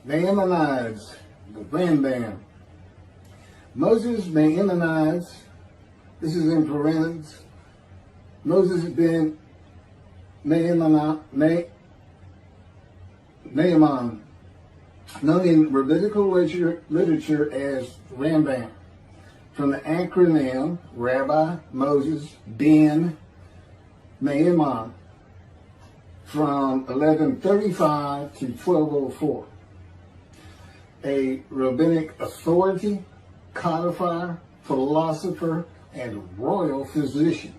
Maimonides, the Rambam. Moses Maimonides, this is in parentheses. Moses Ben Maimon, known in rabbinical literature as Rambam, from the acronym Rabbi Moses Ben Maimon, from 1135 to 1204. A rabbinic authority, codifier, philosopher, and royal physician.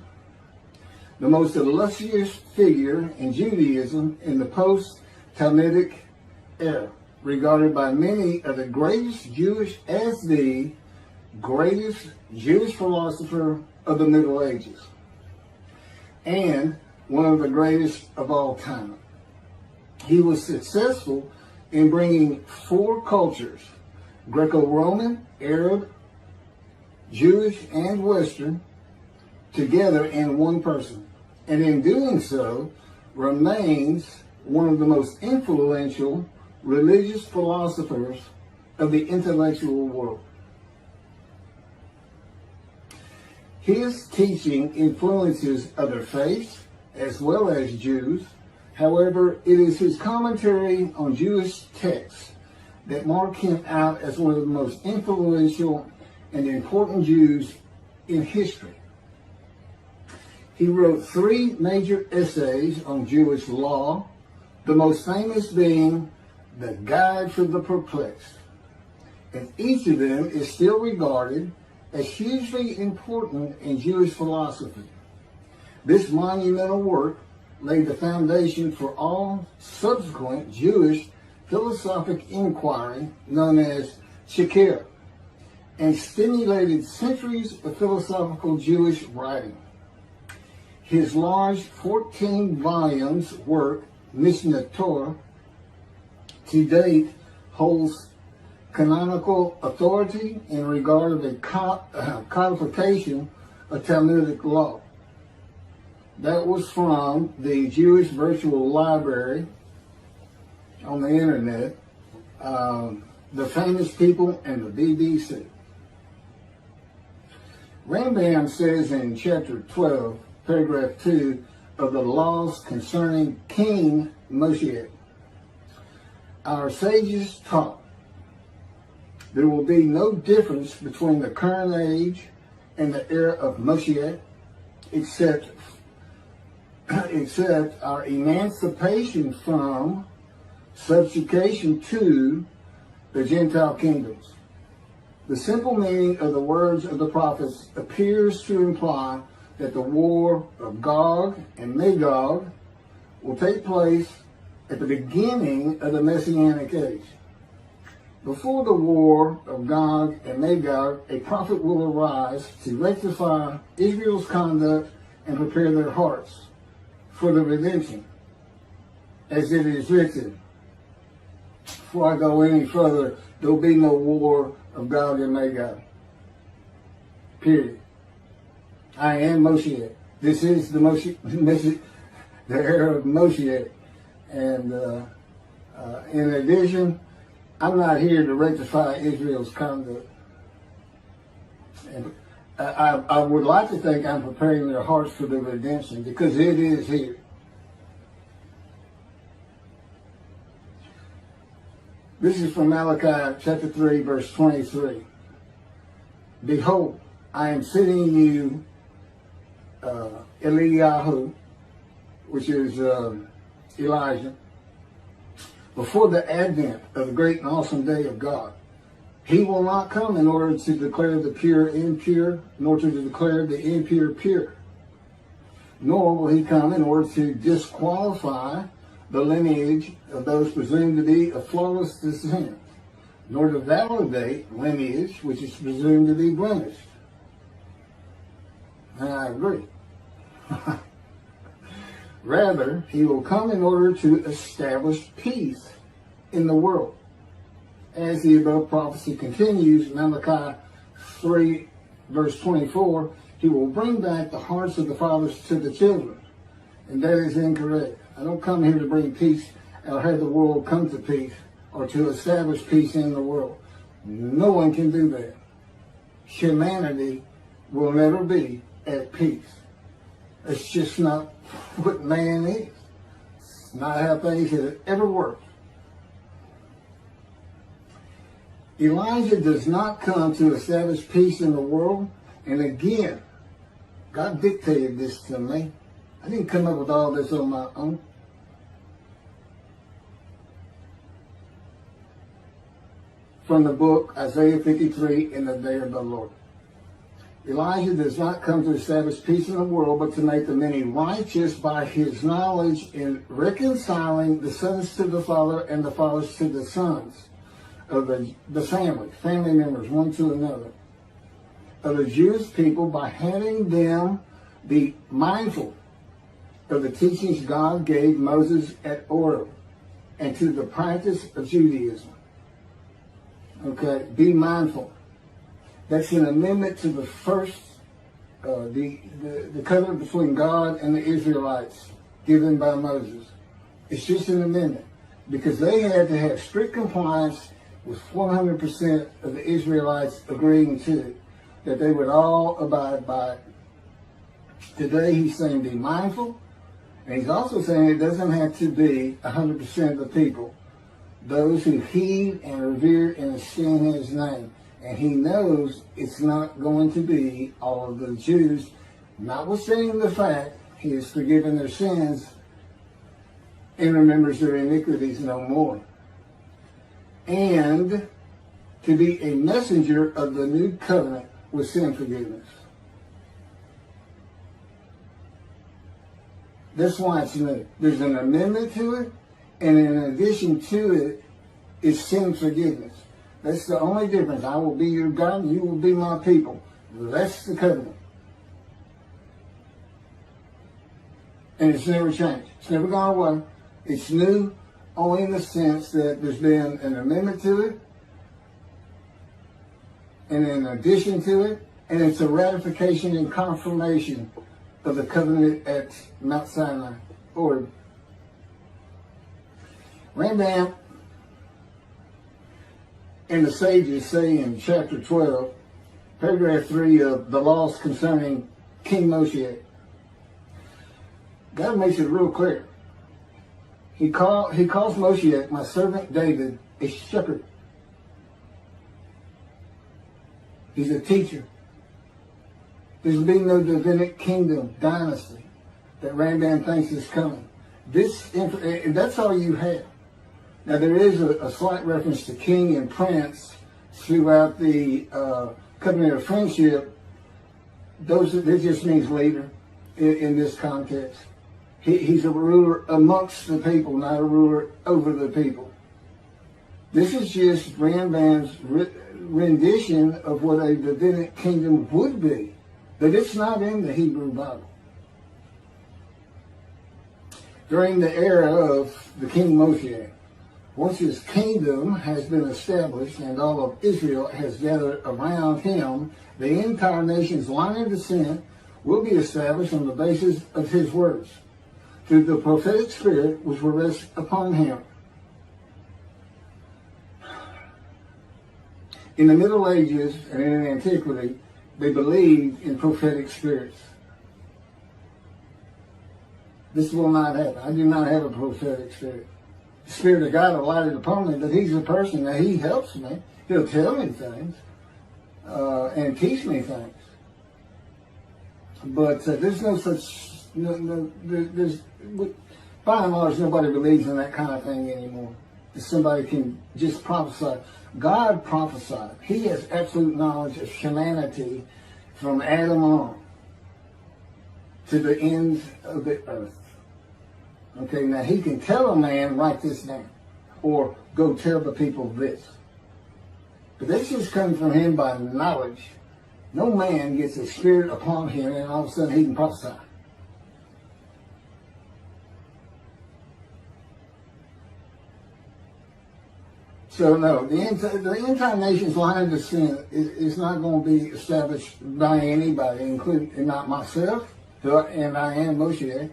The most illustrious figure in Judaism in the post-talmudic era, regarded by many of the greatest Jewish philosopher of the Middle Ages, and one of the greatest of all time. He was successful in bringing four cultures, Greco-Roman, Arab, Jewish, and Western, together in one person, and in doing so remains one of the most influential religious philosophers of the intellectual world. His teaching influences other faiths as well as Jews. However, it is his commentary on Jewish texts that mark him out as one of the most influential and important Jews in history. He wrote 3 major essays on Jewish law, the most famous being The Guide for the Perplexed, and each of them is still regarded as hugely important in Jewish philosophy. This monumental work laid the foundation for all subsequent Jewish philosophic inquiry known as Chakirah, and stimulated centuries of philosophical Jewish writing. His large 14 volumes work, Mishneh Torah, to date holds canonical authority in regard of a codification of Talmudic law. That was from the Jewish Virtual Library on the internet, the Famous People, and the BBC. Rambam says in chapter 12, paragraph 2 of the laws concerning King Moshiach, our sages taught there will be no difference between the current age and the era of Moshiach, except our emancipation from subjugation to the Gentile kingdoms. The simple meaning of the words of the prophets appears to imply that the war of Gog and Magog will take place at the beginning of the Messianic Age. Before the war of Gog and Magog, a prophet will arise to rectify Israel's conduct and prepare their hearts for the redemption, as it is written. Before I go any further, there will be no war of Gog and Magog. Period. I am Moshiach. This is the the era of Moshiach. And in addition, I'm not here to rectify Israel's conduct. And I would like to think I'm preparing their hearts for the redemption, because it is here. This is from Malachi chapter 3, verse 23. Behold, I am sending you Eliyahu, which is Elijah, before the advent of the great and awesome day of God. He will not come in order to declare the pure impure, nor to declare the impure pure. Nor will he come in order to disqualify the lineage of those presumed to be of flawless descent, nor to validate lineage which is presumed to be blemished. And I agree. Rather, he will come in order to establish peace in the world. As the above prophecy continues, Malachi 3, verse 24, He will bring back the hearts of the fathers to the children. And that is incorrect. I don't come here to bring peace or have the world come to peace or to establish peace in the world. No one can do that. Humanity will never be at peace. It's just not what man is. It's not how things have ever worked. Elijah does not come to establish peace in the world. And again, God dictated this to me. I didn't come up with all this on my own. From the book Isaiah 53, In the Day of the Lord. Elijah does not come to establish peace in the world, but to make the many righteous by his knowledge in reconciling the sons to the Father and the fathers to the sons of the family members, one to another, of the Jewish people, by having them be mindful of the teachings God gave Moses at Oreb and to the practice of Judaism. Okay, be mindful. That's an amendment to the first, the covenant between God and the Israelites given by Moses. It's just an amendment because they had to have strict compliance with 100% of the Israelites agreeing to it, that they would all abide by it. Today he's saying be mindful, and he's also saying it doesn't have to be 100% of the people, those who heed and revere and esteem his name. And he knows it's not going to be all of the Jews, notwithstanding the fact he has forgiven their sins and remembers their iniquities no more. And to be a messenger of the new covenant with sin forgiveness. That's why it's new. There's an amendment to it, and in addition to it is sin forgiveness. That's the only difference. I will be your God and you will be my people. That's the covenant. And it's never changed. It's never gone away. It's new only in the sense that there's been an amendment to it, and in addition to it, and it's a ratification and confirmation of the covenant at Mount Sinai, or Rambam and the sages say in chapter 12, paragraph 3 of the laws concerning King Moshiach. God makes it real clear. He calls Moshiach, my servant David, a shepherd. He's a teacher. There's been no Davidic kingdom dynasty that Rambam thinks is coming. And that's all you have. Now there is a slight reference to king and prince throughout the covenant of friendship. That just means leader in this context. He's a ruler amongst the people, not a ruler over the people. This is just Rambam's rendition of what a Davidic kingdom would be, but it's not in the Hebrew Bible. During the era of the King Moshiach, once his kingdom has been established and all of Israel has gathered around him, the entire nation's line of descent will be established on the basis of his words, through the prophetic spirit which will rest upon him. In the Middle Ages and in antiquity, they believed in prophetic spirits. This will not happen. I do not have a prophetic spirit. The Spirit of God alighted upon me, but he's a person that he helps me. He'll tell me things and teach me things. But there's no such, by and large, nobody believes in that kind of thing anymore. That somebody can just prophesy. God prophesied. He has absolute knowledge of humanity from Adam on to the end of the earth. Okay, now he can tell a man, write this down, or go tell the people this. But this just comes from him by knowledge. No man gets a spirit upon him and all of a sudden he can prophesy. So no, the end-time nation's line of descent is not going to be established by anybody, including not myself, and I am Moshiach,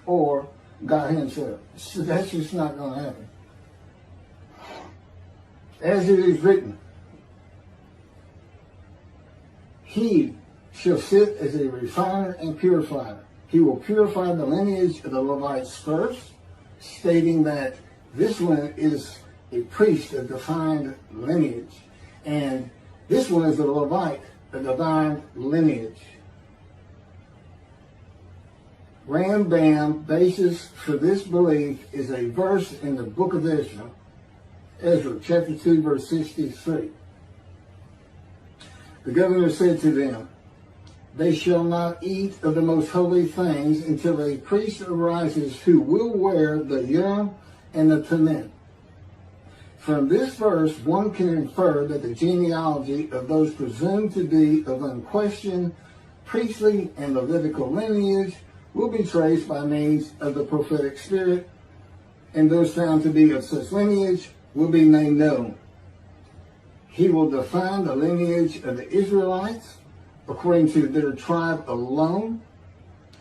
or God himself. So that's just not going to happen. As it is written, he shall sit as a refiner and purifier. He will purify the lineage of the Levites first, stating that this one is a priest of defined lineage, and this one is a Levite, a divine lineage. Rambam basis for this belief is a verse in the book of Ezra, chapter 2, verse 63. The governor said to them, they shall not eat of the most holy things until a priest arises who will wear the Yom and the Tamim. From this verse, one can infer that the genealogy of those presumed to be of unquestioned priestly and Levitical lineage will be traced by means of the prophetic spirit, and those found to be of such lineage will be made known. He will define the lineage of the Israelites according to their tribe alone,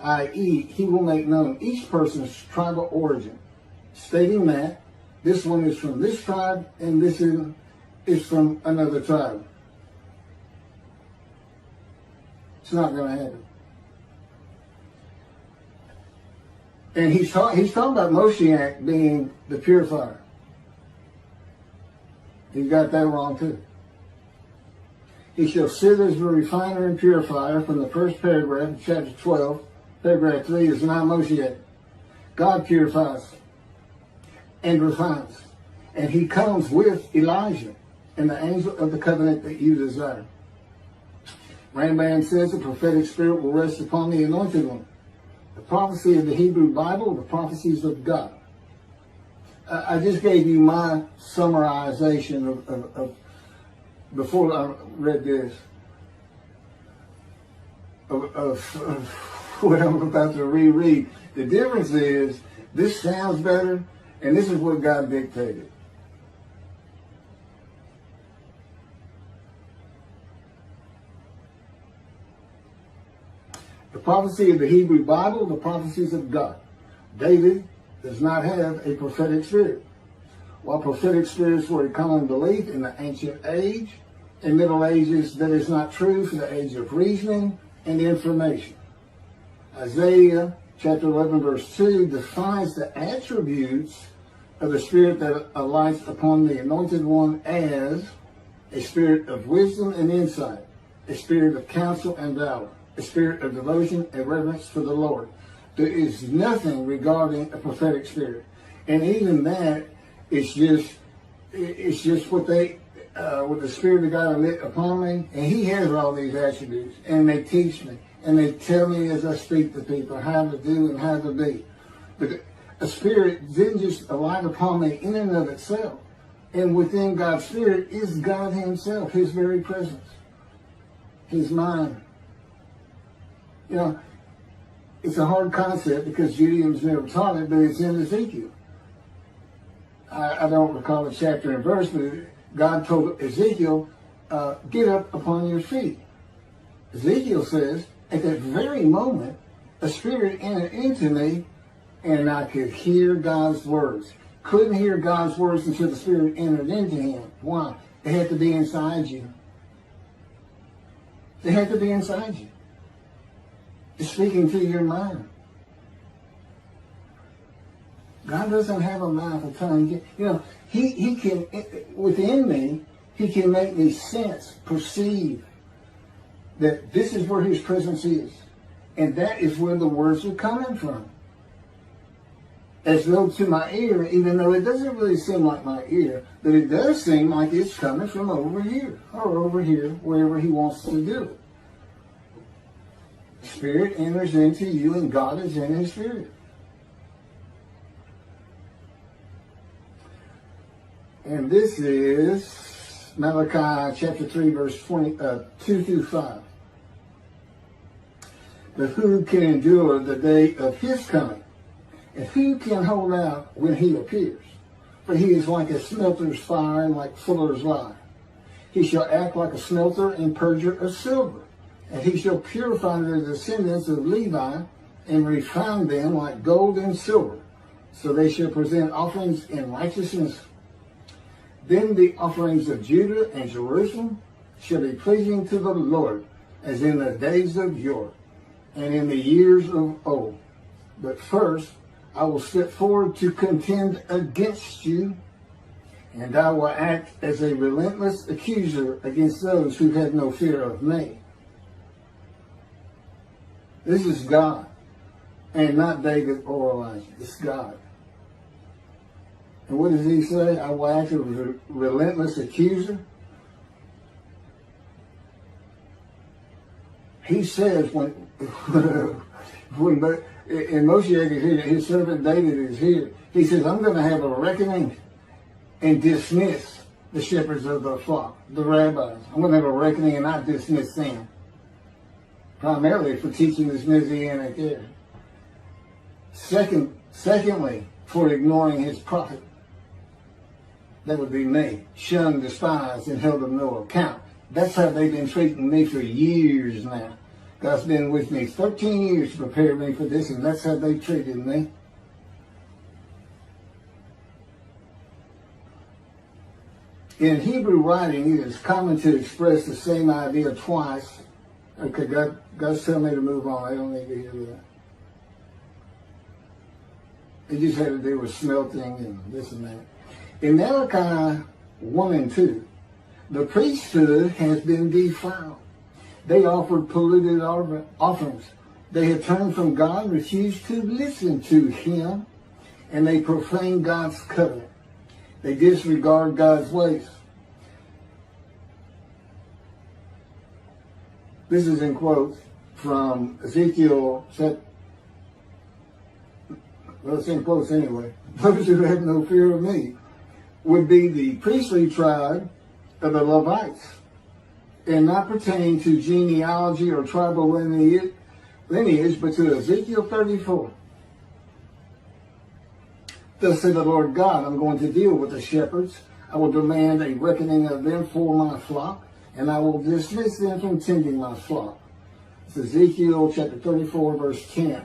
i.e., he will make known each person's tribal origin, stating that this one is from this tribe and this is from another tribe. It's not going to happen. And he's talking about Moshiach being the purifier. He got that wrong too. He shall sit as a refiner and purifier from the first paragraph of chapter 12. Paragraph 3 is not Moshiach. God purifies and refines. And he comes with Elijah and the angel of the covenant that you desire. Rambam says the prophetic spirit will rest upon the anointed one. The prophecy of the Hebrew Bible, the prophecies of God. I just gave you my summarization of before I read this, of what I'm about to reread. The difference is, this sounds better, and this is what God dictated. The prophecy of the Hebrew Bible, the prophecies of God. David does not have a prophetic spirit. While prophetic spirits were a common belief in the ancient age and Middle Ages, that is not true for the age of reasoning and information. Isaiah chapter 11 verse 2 defines the attributes of the spirit that alights upon the anointed one as a spirit of wisdom and insight, a spirit of counsel and valor, a spirit of devotion and reverence for the Lord. There is nothing regarding a prophetic spirit. And even that, it's just what the Spirit of God lit upon me, and he has all these attributes, and they teach me, and they tell me as I speak to people how to do and how to be. But a spirit didn't just alight upon me in and of itself. And within God's spirit is God himself, his very presence, his mind. You know, it's a hard concept because Judaism's never taught it, but it's in Ezekiel. I don't recall the chapter and verse, but God told Ezekiel, get up upon your feet. Ezekiel says, at that very moment, a spirit entered into me, and I could hear God's words. Couldn't hear God's words until the spirit entered into him. Why? They had to be inside you. They had to be inside you. It's speaking to your mind. God doesn't have a mouth, a tongue. You know, he can, within me, he can make me sense, perceive that this is where his presence is. And that is where the words are coming from. As though to my ear, even though it doesn't really seem like my ear, but it does seem like it's coming from over here, or over here, wherever he wants to do it. Spirit enters into you, and God is in his spirit. And this is Malachi chapter 3, verse 2 through 5. But who can endure the day of his coming? And who can hold out when he appears? for he is like a smelter's fire and like fuller's lye. He shall act like a smelter and purger of silver, and he shall purify the descendants of Levi and refine them like gold and silver, so they shall present offerings in righteousness. Then the offerings of Judah and Jerusalem shall be pleasing to the Lord, as in the days of yore, and in the years of old. But first I will step forward to contend against you, and I will act as a relentless accuser against those who have no fear of me. This is God, and not David or Elijah. It's God. And what does he say? I will act as a relentless accuser. He says when in Moshiach is here, his servant David is here. He says, I'm going to have a reckoning and dismiss the shepherds of the flock, the rabbis. I'm going to have a reckoning and not dismiss them, primarily for teaching this Messianic Era. Secondly, for ignoring his prophet. That would be me, shunned, despised, and held of no account. That's how they've been treating me for years now. God's been with me 13 years to prepare me for this, and that's how they treated me. In Hebrew writing, it is common to express the same idea twice. Okay, God's telling me to move on. I don't need to hear that. It just had to do with smelting and this and that. In Malachi 1 and 2, the priesthood has been defiled. They offered polluted offerings. They had turned from God, refused to listen to him, and they profaned God's covenant. They disregard God's ways. This is in quotes from Ezekiel. Well, it's in quotes anyway. Those who have no fear of me would be the priestly tribe of the Levites, and not pertain to genealogy or tribal lineage, but to Ezekiel 34. Thus said the Lord God, I'm going to deal with the shepherds. I will demand a reckoning of them for my flock, and I will dismiss them from tending my flock. It's Ezekiel chapter 34, verse 10.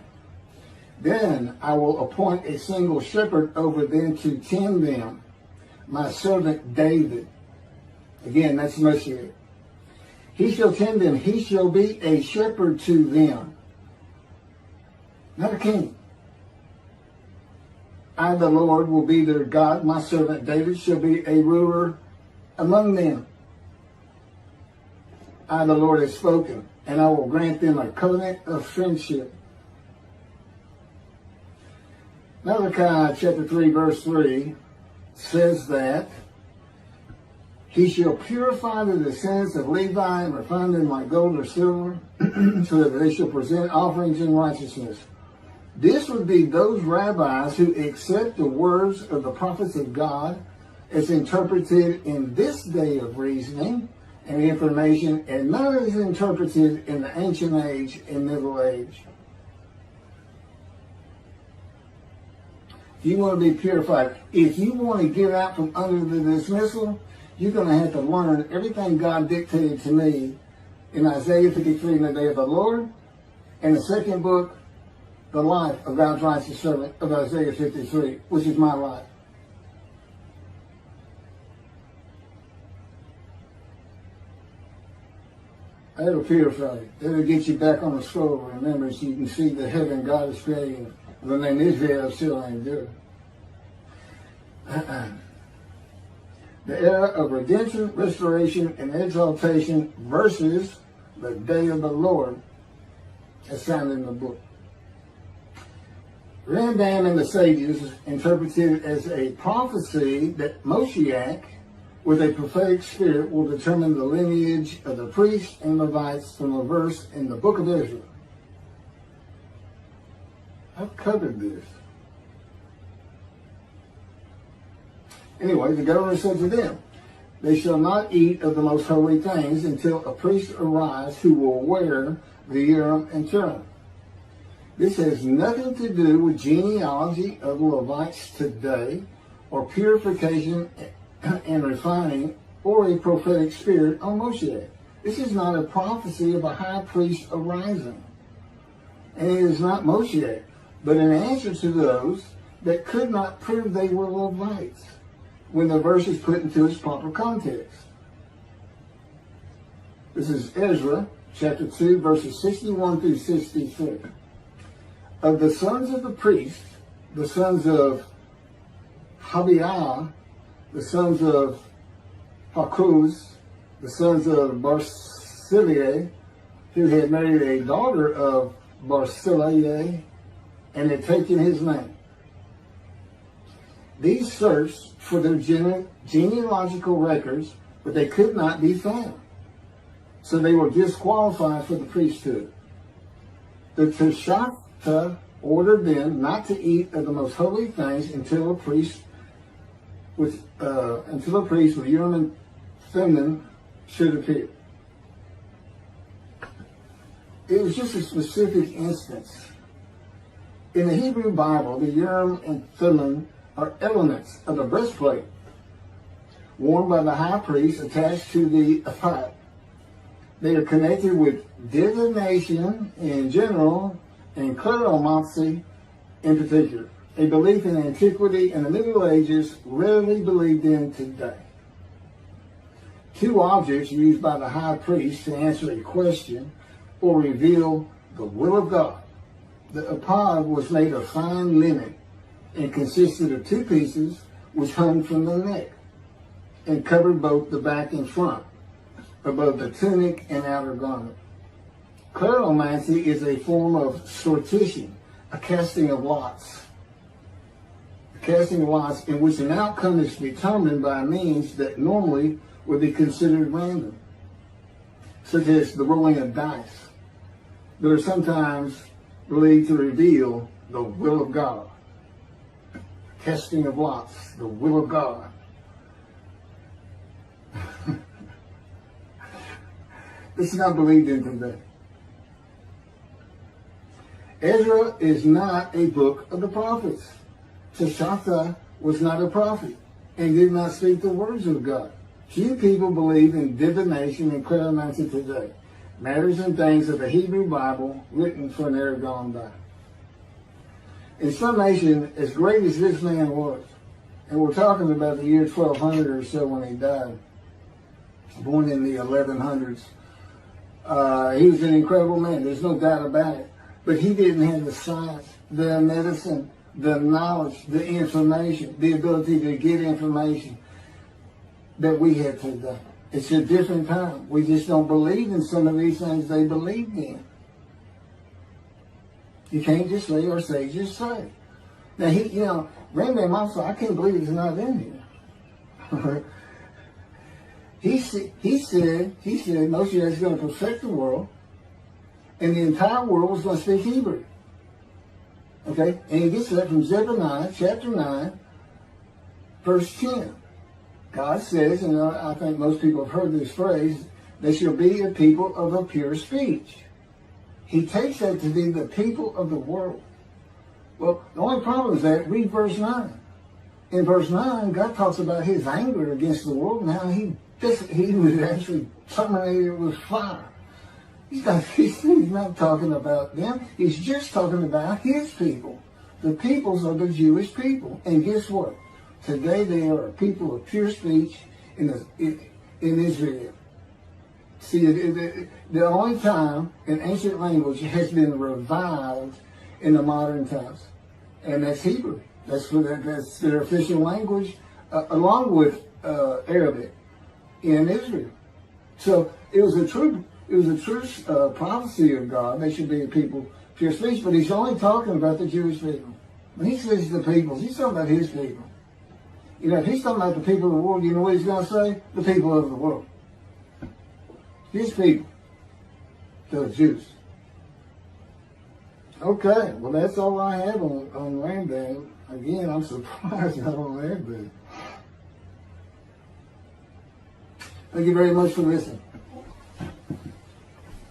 Then I will appoint a single shepherd over them to tend them, my servant David. Again, that's Moshiach. He shall tend them. He shall be a shepherd to them. Not a king. I, the Lord, will be their God. My servant David shall be a ruler among them. I, the Lord, have spoken, and I will grant them a covenant of friendship. Malachi chapter 3, verse 3 says that he shall purify the descendants of Levi and refine them like gold or silver, so that they shall present offerings in righteousness. This would be those rabbis who accept the words of the prophets of God as interpreted in this day of reasoning and information, and not as interpreted in the ancient age and middle age. If you want to be purified, if you want to get out from under the dismissal, you're going to have to learn everything God dictated to me in Isaiah 53 in the day of the Lord, and the second book, the life of God's righteous servant of Isaiah 53, which is my life. That'll purify you. That'll get you back on the scroll of remembrance so you can see the heaven God is creating. The name Israel still ain't good. The era of redemption, restoration, and exaltation versus the day of the Lord, as found in the book. Rambam and the sages interpreted it as a prophecy that Moshiach, with a prophetic spirit, will determine the lineage of the priests and Levites from a verse in the book of Israel. I've covered this. Anyway, the governor said to them, they shall not eat of the most holy things until a priest arise who will wear the Urim and Thummim. This has nothing to do with genealogy of Levites today or purification and refining, or a prophetic spirit on Moshiach. This is not a prophecy of a high priest arising. And it is not Moshiach, but an answer to those that could not prove they were Levites when the verse is put into its proper context. This is Ezra, chapter 2, verses 61 through 63. Of the sons of the priests, the sons of Habiah, the sons of Hakuz, the sons of Barzillai, who had married a daughter of Barzillai and had taken his name. These searched for their genealogical records, but they could not be found. So they were disqualified for the priesthood. The Teshachta ordered them not to eat of the most holy things until a priest with Urim and Thummim should appear. It was just a specific instance. In the Hebrew Bible, the Urim and Thummim are elements of the breastplate worn by the high priest attached to the ephod. They are connected with divination in general and cleromancy in particular, a belief in antiquity and the Middle Ages rarely believed in today. Two objects used by the high priest to answer a question or reveal the will of God. The ephod was made of fine linen and consisted of two pieces which hung from the neck and covered both the back and front, above the tunic and outer garment. Cleromancy is a form of sortition, a casting of lots. A casting of lots in which an outcome is determined by means that normally would be considered random, such as the rolling of dice, that are sometimes believed to reveal the will of God. Casting of lots, the will of God. This is not believed in today. Ezra is not a book of the prophets. Teshachta was not a prophet and did not speak the words of God. Few people believe in divination and cleromancy today, matters and things of the Hebrew Bible written for an era gone by. In summation, as great as this man was, and we're talking about the year 1200 or so when he died, born in the 1100s, he was an incredible man. There's no doubt about it. But he didn't have the science, the medicine, the knowledge, the information, the ability to get information that we have today. It's a different time. We just don't believe in some of these things they believed in. You can't just say our sages say. Now, Rambam also, I can't believe it's not in here. He said Moshiach is going to perfect the world, and the entire world is going to speak Hebrew. Okay? And he gets that from Zephaniah chapter 9, verse 10. God says, and I think most people have heard this phrase, they shall be a people of a pure speech. He takes that to be the people of the world. Well, the only problem is that, read verse 9. In verse 9, God talks about his anger against the world and how he was actually terminated with fire. He's not talking about them. He's just talking about his people. The peoples are the Jewish people. And guess what? Today they are a people of pure speech in Israel. See, the only time an ancient language has been revived in the modern times, and that's Hebrew. That's their official language, along with Arabic in Israel. So it was a true prophecy of God. They should be a people of pure speech, but he's only talking about the Jewish people. When he says the peoples, he's talking about his people. If he's talking about the people of the world, you know what he's going to say? The people of the world. His people. The Jews. Okay, well that's all I have on Rambam. Again, I'm surprised I don't have that. Thank you very much for listening.